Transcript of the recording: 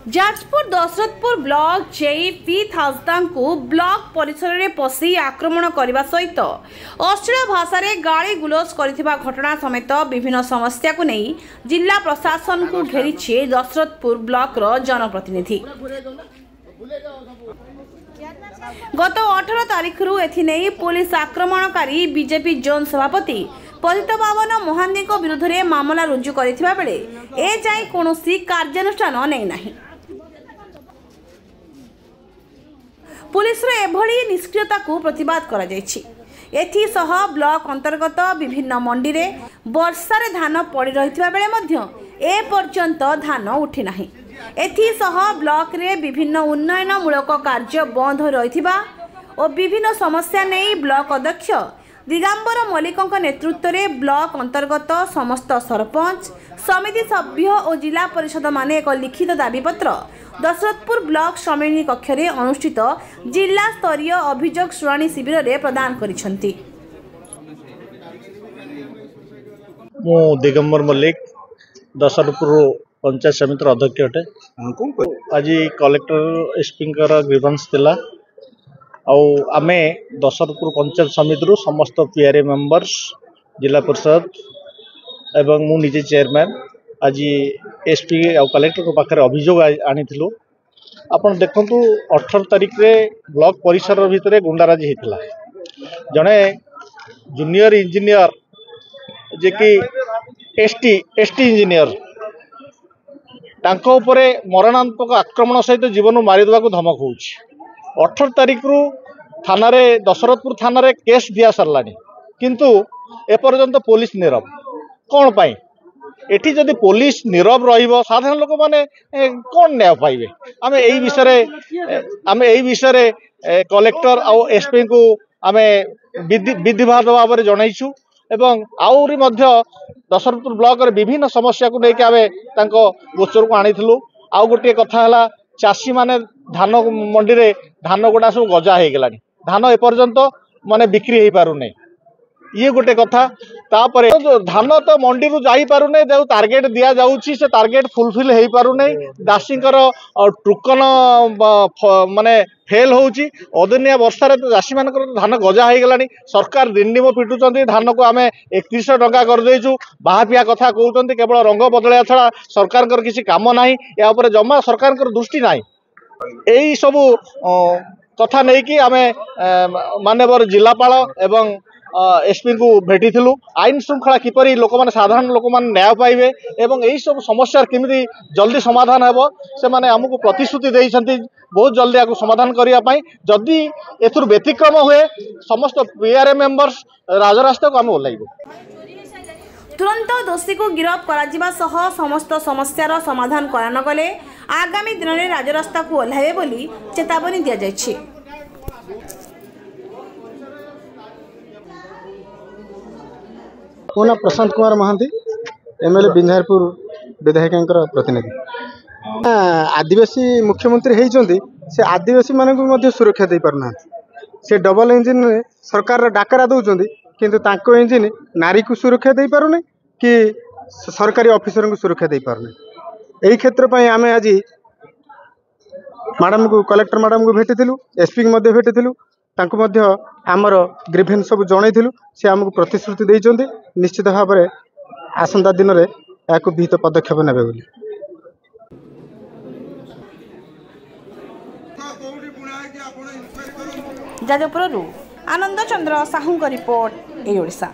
Jajpur Dasharathpur block JEE पीत हाजदा को block परिसर में पशि आक्रमण करने सहित अश्लील भाषा रे गाली गुलज करथिबा घटना समेत विभिन्न समस्या को नहीं जिला प्रशासन को घेरी दशरथपुर ब्लॉक रो जनप्रतिनिधि। गत 18 तारिख रु एथिने पुलिस आक्रमणकारी बीजेपी जोन सभापति पतितपावन मोहांती विरुद्ध में मामला रुजु करथिबा बेले ए जाय कोनोसी कार्यानुष्ठान नै नाही। पुलिस रे एभली निष्क्रियता को प्रतिवाद करा जायछि। एथिसह ब्लॉक अंतर्गत विभिन्न मंडी रे वर्षा रे धान पड़ी रहितबा बेले मध्य ए पर्यंत धान उठी नाही। एथिसह ब्लॉक रे विभिन्न उन्नयनमूलक कार्य बंद हो रहितबा और विभिन्न समस्या नहीं ब्लॉक अध्यक्ष दिगंबर मल्लिक नेतृत्व में ब्लॉक अंतर्गत समस्त सरपंच समिति सभ्य और जिला परिषद माने एक लिखित दाबीपत्र दशरथपुर ब्लॉक सम्मेलन कक्ष रे अनुष्ठित जिला स्तरीय अभियोग शुणाणी शिविर रे प्रदान करिसेंती। मो दिगंबर मल्लिक दशरथपुर पंचायत समिति अध्यक्ष अटे। आज कलेक्टर एसपी ग्रीवेंस थिला आमे दशरथपुर पंचायत समिति समस्त पीआरए मेंबर्स जिला परिषद एवं मु निजे चेयरमैन आज एसपी और कलेक्टर को पाखे अभियोग आनी आपण देखंतु 18 तारिख रे ब्लॉक परिसर भितर गुंडाराजी होता। जड़े जूनियर इंजीनियर जे कि एसटी इंजीनियर तांको उपरे मरणात्मक आक्रमण सहित जीवन मारिदेवा को धमक होउछि। 18 तारिख रु थाना रे दशरथपुर थाना रे केस दिया सरलानी किंतु एपर्यंत पुलिस नीरव कौन पाई। एठी जदि पुलिस नीरव रहिबो साधारण लोक माने कौन न्याय पाइबे। आमे एई विषय कलेक्टर और एसपी को आमे विधिवाद भाव में जणाइछु एवं आउरी मध्य दशरथपुर ब्लॉक रे विभिन्न समस्या को लेके आमे तांको गोचर को आनिथिलु। आउ गोटे कथा हला चाषी माने धान मंडी रे धान गुड़ा सब गजा हो गलानी धान एपर्यंत माने बिक्री हो पारु नै ये गोटे कथा। तापरे धान तो मंडी रु जाई पारु नै जो टार्गेट दिया जाउछि से टार्गेट फुलफिल हो पारु नै। दासीकर टोकन माने फेल होउछि। अदनिया वर्षा रे चाषी मानकर धान गजा हो गलानी सरकार दिंडीम पिटुचंती धान को आमे 3100 टंका कर देइछु। बाहापिया कथा कहउचंती केवल रंग बदलया छड़ा सरकार किसी काम नाही या ऊपर जमा सरकार दृष्टि नाही। एई सब कथा नहीं कि आमे माननीय जिलापाल एवं एसपी को भेटी थिलु। आईन श्रृंखला किपरि लोक माने साधारण लोक माने न्याय पाइबे एवं एई सब समस्या केमिति जल्दी समाधान हेबो से माने हमकु प्रतिश्रुति देइछंती बहुत जल्दी आकु समाधान करिया पई। जदि एथुर व्यतिक्रम हुए समस्त पीआरए मेंबर्स राजरास्ता को हम ओलाइबो। तुरंत दोषी को गिरफ्त करा सह समस्त समस्यार समाधान करा न गले आगामी दिन में राजरास्ता को ओह्लाइबे बोली चेतावनी दिया जायछि। मोना प्रशांत कुमार महांती एमएलए बिंधारपुर विधायक प्रतिनिधि। आदिवासी मुख्यमंत्री होइचंती से आदिवासी मानक भी सुरक्षा दे पारना। से डबल इंजिन सरकार डाकरा दौरान किंतु तांको इंजिन नारी को सुरक्षा दे पारुने कि सरकारी ऑफिसर को सुरक्षा दे पारुने। एही क्षेत्र पे आमे आज मैडम को कलेक्टर मैडम को भेटिथिलु एसपी को मध्य भेटिथिलु तांको मध्य आमर ग्रीवेंस सब जणैथिलु। से आमको प्रतिश्रुति देइचंती निश्चित भाव में आसंता दिन में याकु विहित पदक्षेप नेबे बोली। जाजपुरु आनंद चंद्र साहू का रिपोर्ट ए ओडिशा।